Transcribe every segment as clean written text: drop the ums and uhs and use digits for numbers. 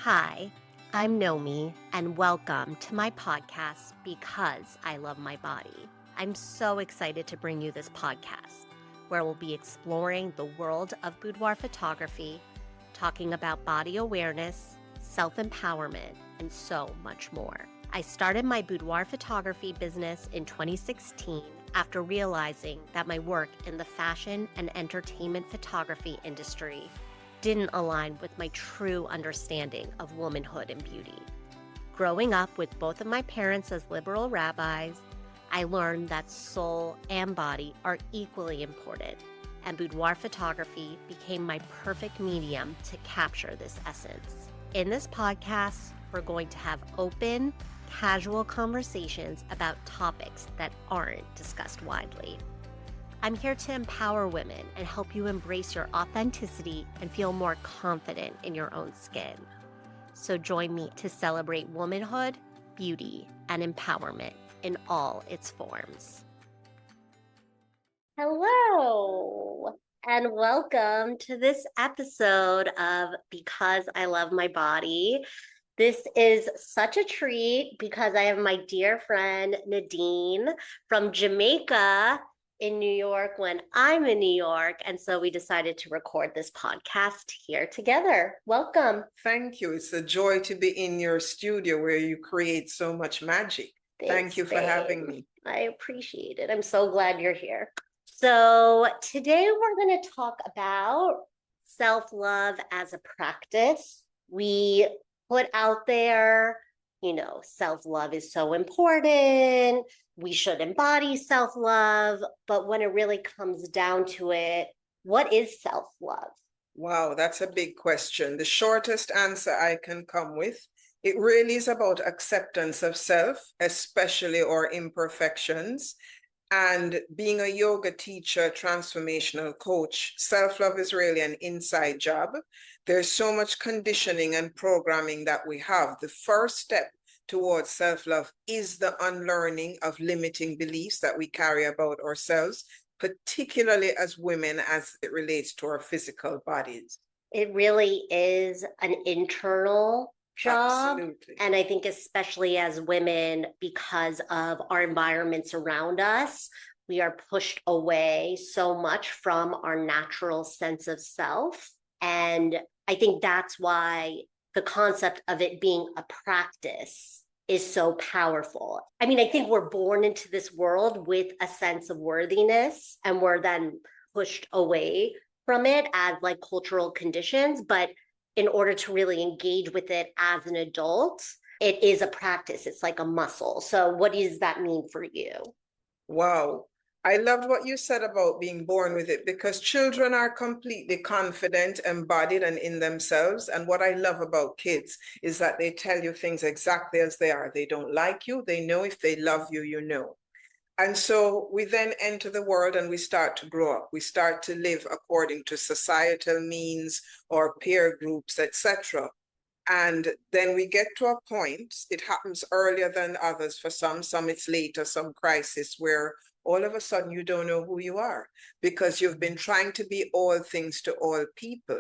Hi, I'm Nomi, and welcome to my podcast, Because I Love My Body. I'm so excited to bring you this podcast, where we'll be exploring the world of boudoir photography, talking about body awareness, self-empowerment, and so much more. I started my boudoir photography business in 2016 after realizing that my work in the fashion and entertainment photography industry didn't align with my true understanding of womanhood and beauty. Growing up with both of my parents as liberal rabbis, I learned that soul and body are equally important, and boudoir photography became my perfect medium to capture this essence. In this podcast, we're going to have open, casual conversations about topics that aren't discussed widely. I'm here to empower women and help you embrace your authenticity and feel more confident in your own skin. So join me to celebrate womanhood, beauty, and empowerment in all its forms. Hello, and welcome to this episode of Because I Love My Body. This is such a treat because I have my dear friend Nadine from Jamaica in New York when I'm in New York. And so we decided to record this podcast here together. Welcome. Thank you. It's a joy to be in your studio where you create so much magic. Thank you for having me. I appreciate it. I'm so glad you're here. So today we're going to talk about self-love as a practice. We put out there, self-love is so important. We should embody self-love. But when it really comes down to it, what is self-love? Wow, that's a big question. The shortest answer I can come with, it really is about acceptance of self, especially our imperfections. And being a yoga teacher, transformational coach, self-love is really an inside job. There's so much conditioning and programming that we have. The first step towards self-love is the unlearning of limiting beliefs that we carry about ourselves, particularly as women as it relates to our physical bodies. It really is an internal job. Absolutely. And I think especially as women, because of our environments around us, we are pushed away so much from our natural sense of self. And I think that's why the concept of it being a practice is so powerful. I mean, I think we're born into this world with a sense of worthiness, and we're then pushed away from it as like cultural conditions. But in order to really engage with it as an adult, it is a practice. It's like a muscle. So what does that mean for you? Wow. I loved what you said about being born with it, because children are completely confident, embodied, and in themselves. And what I love about kids is that they tell you things exactly as they are. They don't like you. They know if they love you, you know. And so we then enter the world and we start to grow up. We start to live according to societal means or peer groups, etc. And then we get to a point, it happens earlier than others for some it's later, some crisis, where all of a sudden you don't know who you are because you've been trying to be all things to all people.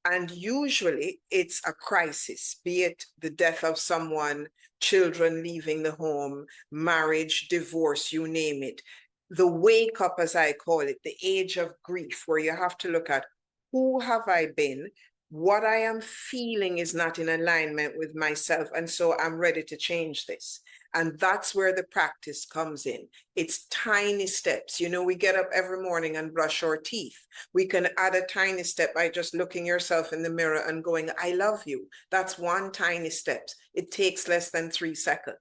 And usually it's a crisis, be it the death of someone, children leaving the home, marriage, divorce, you name it. The wake up, as I call it, the age of grief, where you have to look at who have I been? What I am feeling is not in alignment with myself. And so I'm ready to change this. And that's where the practice comes in. It's tiny steps. We get up every morning and brush our teeth. We can add a tiny step by just looking yourself in the mirror and going, I love you. That's one tiny step. It takes less than 3 seconds.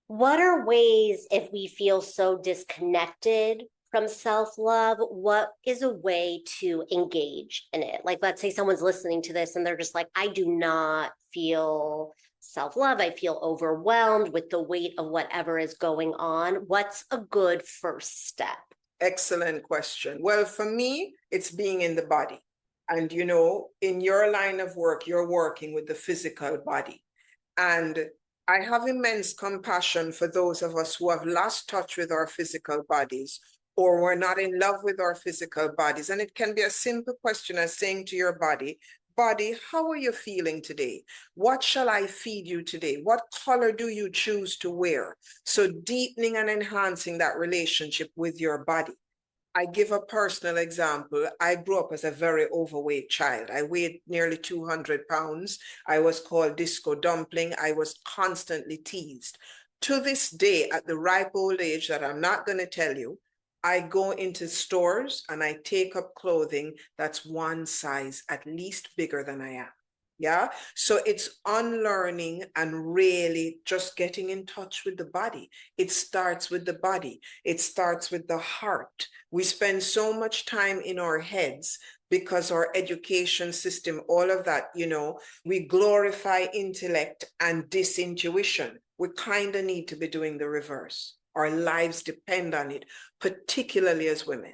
What are ways, if we feel so disconnected from self-love, what is a way to engage in it? Like, let's say someone's listening to this and they're just like, I do not feel self-love. I feel overwhelmed with the weight of whatever is going on. What's a good first step? Excellent question. Well, for me, it's being in the body. And, in your line of work, you're working with the physical body. And I have immense compassion for those of us who have lost touch with our physical bodies, or we're not in love with our physical bodies. And it can be a simple question as saying to your body, Body, how are you feeling today? What shall I feed you today? What color do you choose to wear? So deepening and enhancing that relationship with your body. I give a personal example. I grew up as a very overweight child. I weighed nearly 200 pounds. I was called disco dumpling. I was constantly teased. To this day, at the ripe old age that I'm not going to tell you, I go into stores and I take up clothing that's one size at least bigger than I am. Yeah. So it's unlearning and really just getting in touch with the body. It starts with the body. It starts with the heart. We spend so much time in our heads because our education system, all of that, we glorify intellect and disintuition. We kind of need to be doing the reverse. Our lives depend on it, particularly as women.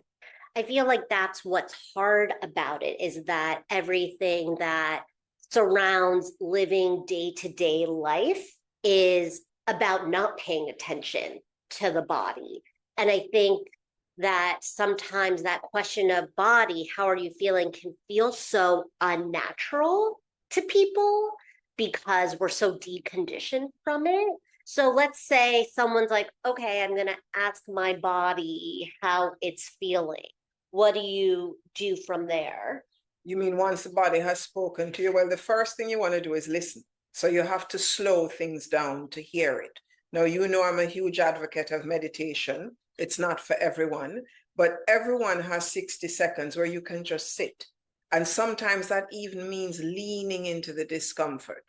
I feel like that's what's hard about it, is that everything that surrounds living day-to-day life is about not paying attention to the body. And I think that sometimes that question of body, how are you feeling, can feel so unnatural to people because we're so deconditioned from it. So let's say someone's like, okay, I'm going to ask my body how it's feeling. What do you do from there? You mean once the body has spoken to you? Well, the first thing you want to do is listen. So you have to slow things down to hear it. Now, I'm a huge advocate of meditation. It's not for everyone, but everyone has 60 seconds where you can just sit. And sometimes that even means leaning into the discomfort.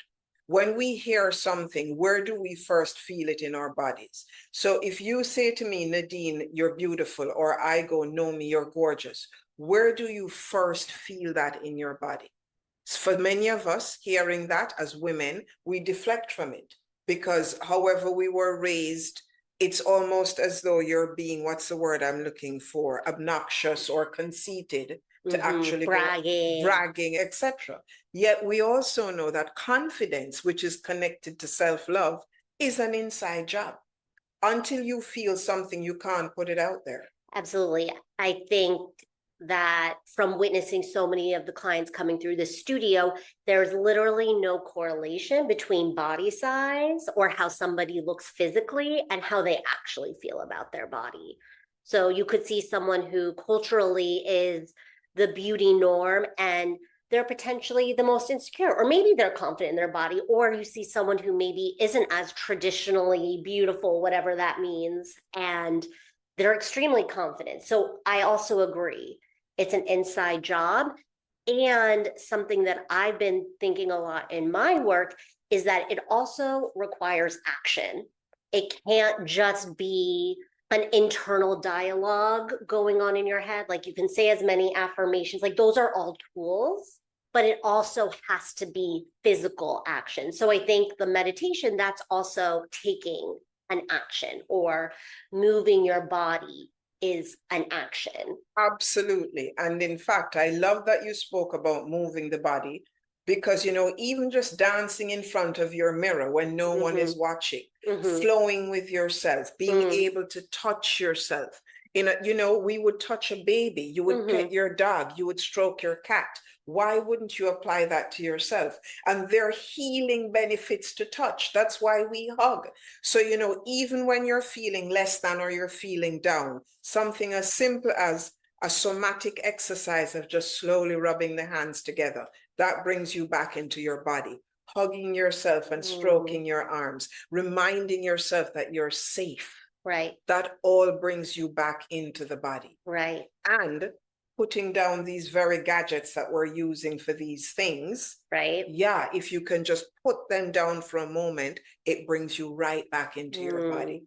When we hear something, where do we first feel it in our bodies? So if you say to me, Nadine, you're beautiful, or I go, Nomi, you're gorgeous, where do you first feel that in your body? For many of us, hearing that as women, we deflect from it because however we were raised, it's almost as though you're being, what's the word I'm looking for, obnoxious or conceited to actually bragging, etc. Yet we also know that confidence, which is connected to self-love, is an inside job. Until you feel something, you can't put it out there. Absolutely. I think that from witnessing so many of the clients coming through the studio, there's literally no correlation between body size or how somebody looks physically and how they actually feel about their body. So you could see someone who culturally is the beauty norm and they're potentially the most insecure, or maybe they're confident in their body, or you see someone who maybe isn't as traditionally beautiful, whatever that means, and they're extremely confident. So I also agree. It's an inside job. And something that I've been thinking a lot in my work is that it also requires action. It can't just be an internal dialogue going on in your head. Like you can say as many affirmations, like those are all tools, but it also has to be physical action. So I think the meditation, that's also taking an action, or moving your body is an action. Absolutely. And in fact, I love that you spoke about moving the body because, even just dancing in front of your mirror when no one is watching, flowing with yourself, being able to touch yourself. We would touch a baby, you would pet your dog, you would stroke your cat. Why wouldn't you apply that to yourself? And there are healing benefits to touch. That's why we hug. So, even when you're feeling less than or you're feeling down, something as simple as a somatic exercise of just slowly rubbing the hands together, that brings you back into your body. Hugging yourself and stroking your arms, reminding yourself that you're safe. Right. That all brings you back into the body. Right. And putting down these very gadgets that we're using for these things. Right. Yeah, if you can just put them down for a moment, it brings you right back into your body.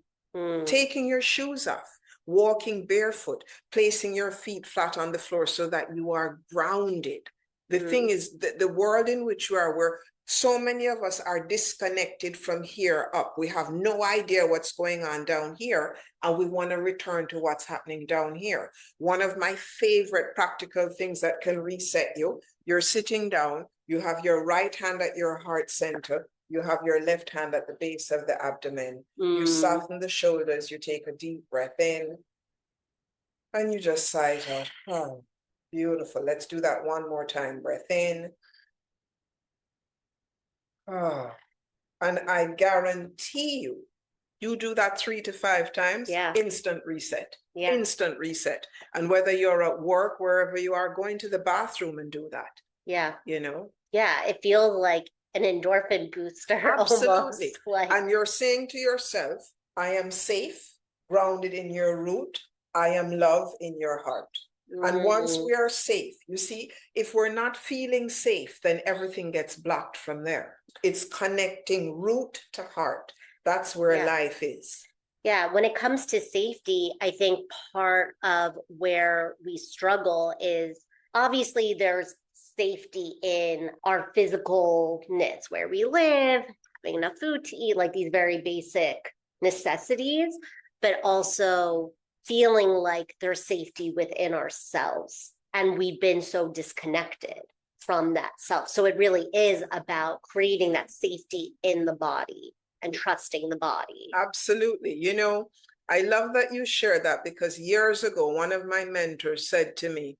Taking your shoes off, walking barefoot, placing your feet flat on the floor so that you are grounded. The thing is, the world in which you are, where so many of us are disconnected from here up. We have no idea what's going on down here, and we want to return to what's happening down here. One of my favorite practical things that can reset you, you're sitting down, you have your right hand at your heart center, you have your left hand at the base of the abdomen. You soften the shoulders, you take a deep breath in, and you just sigh it out. Oh, beautiful. Let's do that one more time. Breath in Oh, and I guarantee you, you do that 3 to 5 times, Yeah. instant reset, Yeah. instant reset. And whether you're at work, wherever you are, going to the bathroom and do that, Yeah. you know? Yeah. It feels like an endorphin booster Absolutely. almost. Like, And you're saying to yourself, I am safe, grounded in your root. I am love in your heart. And once we are safe, you see, if we're not feeling safe, then everything gets blocked from there. It's connecting root to heart. That's where Yeah. life is. Yeah, when it comes to safety, I think part of where we struggle is obviously there's safety in our physicalness, where we live, having enough food to eat, like these very basic necessities, but also feeling like there's safety within ourselves. And we've been so disconnected from that self. So it really is about creating that safety in the body and trusting the body. Absolutely. You know, I love that you share that, because years ago, one of my mentors said to me,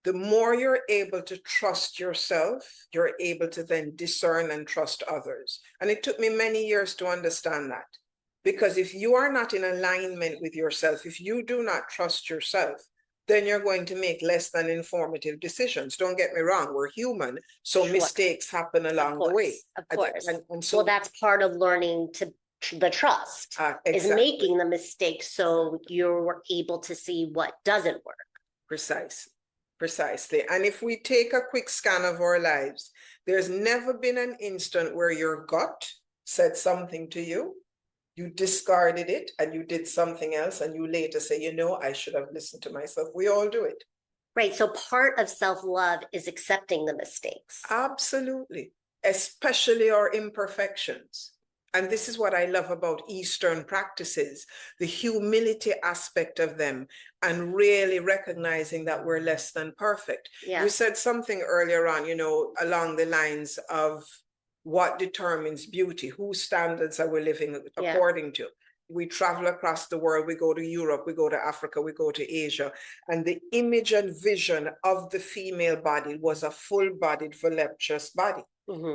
the more you're able to trust yourself, you're able to then discern and trust others. And it took me many years to understand that. Because if you are not in alignment with yourself, if you do not trust yourself, then you're going to make less than informative decisions. Don't get me wrong, we're human, so Sure. mistakes happen along the way. Of course. And so, well, that's part of learning to the trust is exactly. making the mistakes so you're able to see what doesn't work. Precisely. And if we take a quick scan of our lives, there's never been an instant where your gut said something to you, you discarded it, and you did something else, and you later say, you know, I should have listened to myself. We all do it. Right. So part of self-love is accepting the mistakes. Absolutely. Especially our imperfections. And this is what I love about Eastern practices, the humility aspect of them, and really recognizing that we're less than perfect. Yeah. You said something earlier on, you know, along the lines of what determines beauty, whose standards are we living according to. We travel across the world, we go to Europe, we go to Africa, we go to Asia, and the image and vision of the female body was a full-bodied, voluptuous body.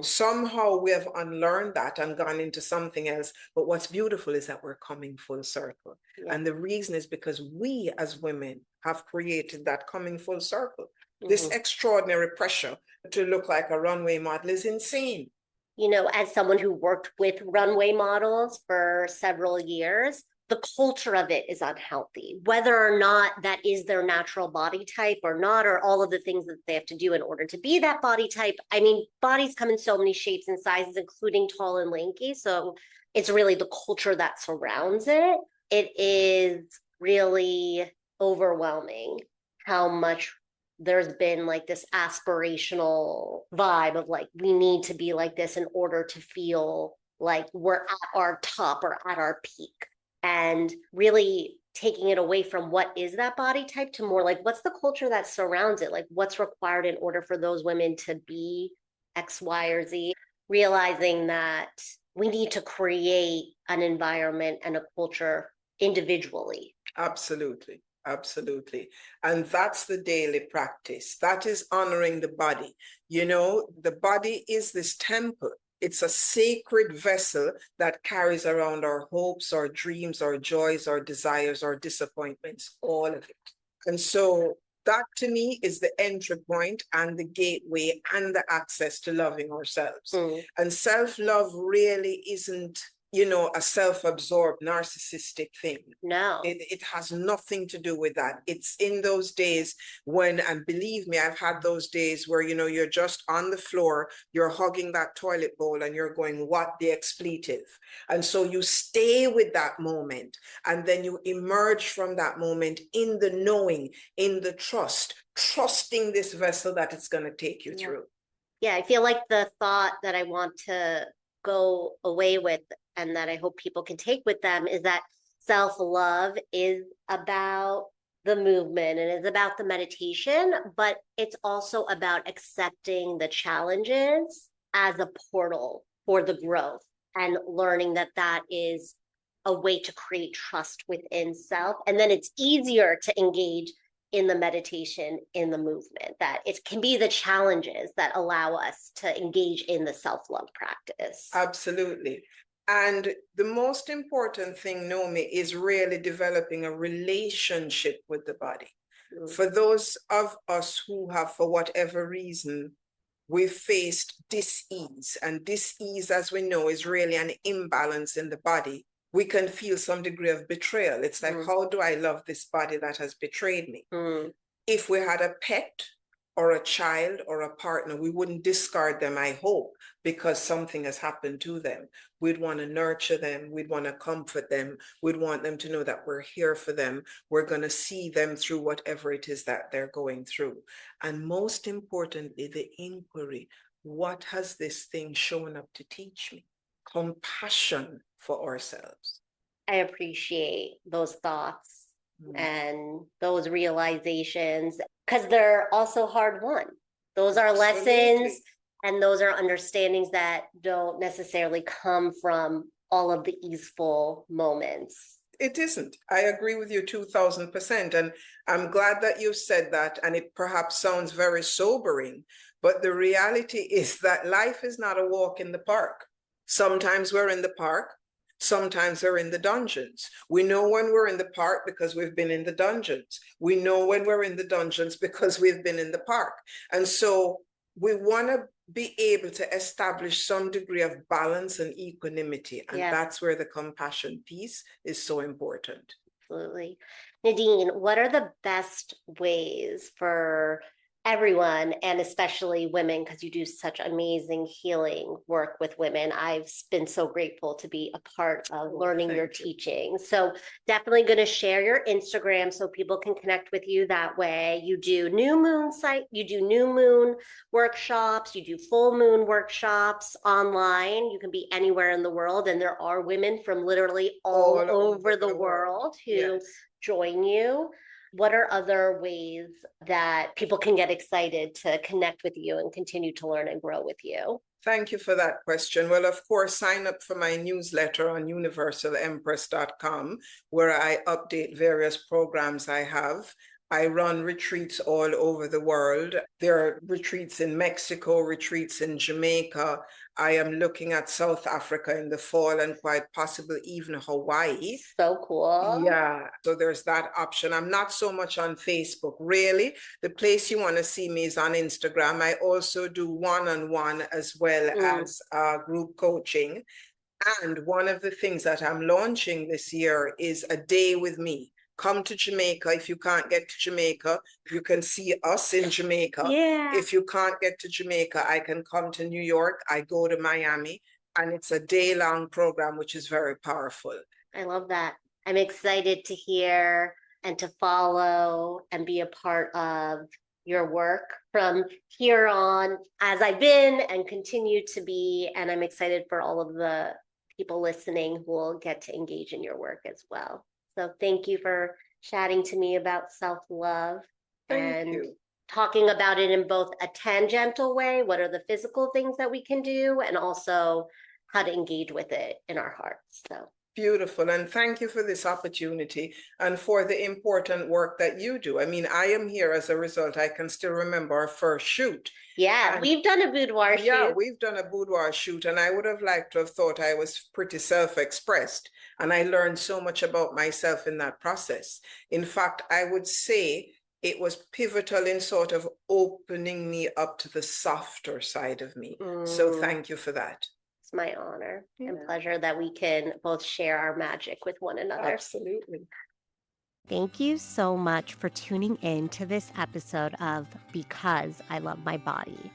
Somehow we have unlearned that and gone into something else. But what's beautiful is that we're coming full circle. And the reason is because we as women have created that coming full circle. This extraordinary pressure to look like a runway model is insane. You know, as someone who worked with runway models for several years, the culture of it is unhealthy, whether or not that is their natural body type or not, or all of the things that they have to do in order to be that body type. I mean, bodies come in so many shapes and sizes, including tall and lanky. So it's really the culture that surrounds it. It is really overwhelming how much there's been like this aspirational vibe of like, we need to be like this in order to feel like we're at our top or at our peak. And really taking it away from what is that body type to more like, what's the culture that surrounds it? Like, what's required in order for those women to be X, Y, or Z? Realizing that we need to create an environment and a culture individually. Absolutely. Absolutely. And that's the daily practice. That is honoring the body. You know, the body is this temple. It's a sacred vessel that carries around our hopes, our dreams, our joys, our desires, our disappointments, all of it. And so that to me is the entry point and the gateway and the access to loving ourselves. And self-love really isn't, you know, a self-absorbed narcissistic thing. No. It has nothing to do with that. It's in those days when, and believe me, I've had those days where, you know, you're just on the floor, you're hugging that toilet bowl and you're going, what the expletive? And so you stay with that moment and then you emerge from that moment in the knowing, in the trust, trusting this vessel that it's going to take you through. Yeah, I feel like the thought that I want to go away with and that I hope people can take with them is that self-love is about the movement and it's about the meditation, but it's also about accepting the challenges as a portal for the growth and learning that that is a way to create trust within self. And then it's easier to engage in the meditation, in the movement, that it can be the challenges that allow us to engage in the self-love practice. Absolutely. And the most important thing, Nomi, is really developing a relationship with the body. For those of us who have, for whatever reason, we've faced dis-ease, and dis-ease, as we know, is really an imbalance in the body. We can feel some degree of betrayal. It's like, how do I love this body that has betrayed me? If we had a pet or a child or a partner, we wouldn't discard them, I hope, because something has happened to them. We'd want to nurture them. We'd want to comfort them. We'd want them to know that we're here for them. We're going to see them through whatever it is that they're going through. And most importantly, the inquiry. What has this thing shown up to teach me? Compassion for ourselves. I appreciate those thoughts and those realizations, because they're also hard won. Those are lessons and those are understandings that don't necessarily come from all of the easeful moments. It isn't. I agree with you 2000%. And I'm glad that you said that. And it perhaps sounds very sobering, but the reality is that life is not a walk in the park. Sometimes we're in the park. Sometimes we're in the dungeons. We know when we're in the park because we've been in the dungeons. We know when we're in the dungeons because we've been in the park. And so we want to be able to establish some degree of balance and equanimity. And that's where the compassion piece is so important. Absolutely. Nadine, what are the best ways for everyone, and especially women, because you do such amazing healing work with women? I've been so grateful to be a part of learning your teaching. So definitely going to share your Instagram so people can connect with you that way. You do new moon workshops, you do full moon workshops online. You can be anywhere in the world, and there are women from literally all over the world who join you. What are other ways that people can get excited to connect with you and continue to learn and grow with you? Thank you for that question. Well, of course, sign up for my newsletter on universalempress.com, where I update various programs I have. I run retreats all over the world. There are retreats in Mexico, retreats in Jamaica. I am looking at South Africa in the fall and quite possibly even Hawaii. So cool. Yeah, so there's that option. I'm not so much on Facebook. Really, the place you want to see me is on Instagram. I also do one-on-one as well as group coaching. And one of the things that I'm launching this year is a day with me. Come to Jamaica. If you can't get to Jamaica, you can see us in Jamaica. If you can't get to Jamaica, I can come to New York. I go to Miami, and it's a day-long program, which is very powerful. I love that. I'm excited to hear and to follow and be a part of your work from here on, as I've been and continue to be. And I'm excited for all of the people listening who will get to engage in your work as well. So thank you for chatting to me about self-love and talking about it in both a tangential way, what are the physical things that we can do, and also how to engage with it in our hearts. So beautiful. And thank you for this opportunity and for the important work that you do. I mean, I am here as a result. I can still remember our first shoot. Yeah, we've done a boudoir shoot. Yeah, we've done a boudoir shoot, and I would have liked to have thought I was pretty self-expressed. And I learned so much about myself in that process. In fact, I would say it was pivotal in sort of opening me up to the softer side of me. So thank you for that. It's my honor and pleasure that we can both share our magic with one another. Absolutely. Thank you so much for tuning in to this episode of Because I Love My Body.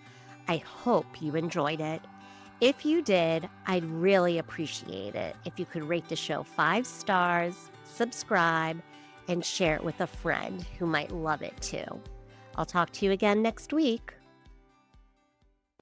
I hope you enjoyed it. If you did, I'd really appreciate it if you could rate the show 5 stars, subscribe, and share it with a friend who might love it too. I'll talk to you again next week.